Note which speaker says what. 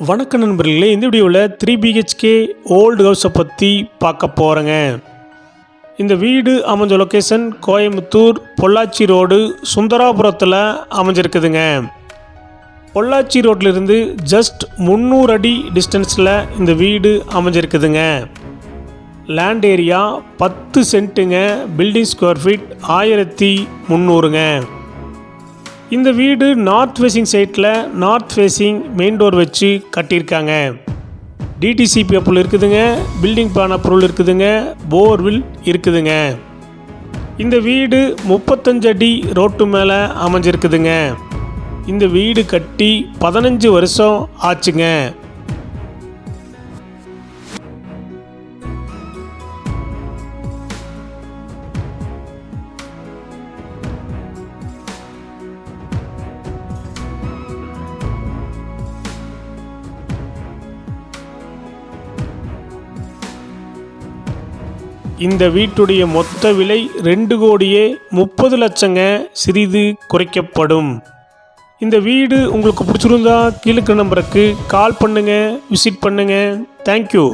Speaker 1: வணக்க நண்பர்களே, இந்த வீடியோவில் 3 BHK ஓல்டு ஹவுஸை பற்றி பார்க்க போகிறேங்க. இந்த வீடு அமைஞ்ச லொக்கேஷன் கோயம்புத்தூர் பொள்ளாச்சி ரோடு சுந்தராபுரத்தில் அமைஞ்சிருக்குதுங்க. பொள்ளாச்சி ரோட்லேருந்து ஜஸ்ட் 300 அடி டிஸ்டன்ஸில் இந்த வீடு அமைஞ்சிருக்குதுங்க. லேண்ட் ஏரியா 10 சென்ட்டுங்க. பில்டிங் ஸ்கொயர் ஃபீட் 1300ங்க. இந்த வீடு நார்த் ஃபேஸிங் சைட்டில் நார்த் ஃபேஸிங் மெயின் டோர் வச்சு கட்டியிருக்காங்க. டிடிசிபி அப்ரூவல் இருக்குதுங்க. பில்டிங் பிளான் அப்ரூவல் இருக்குதுங்க. போர்வில் இருக்குதுங்க. இந்த வீடு 35 அடி ரோட்டு மேலே அமைஞ்சிருக்குதுங்க. இந்த வீடு கட்டி 15 வருஷம் ஆச்சுங்க. இந்த வீட்டுடைய மொத்த விலை 2,30,00,000 லட்சங்க. சிறிது குறைக்கப்படும். இந்த வீடு உங்களுக்கு பிடிச்சிருந்தா கீழே நம்பருக்கு கால் பண்ணுங்கள், விசிட் பண்ணுங்கள். தேங்க்யூ.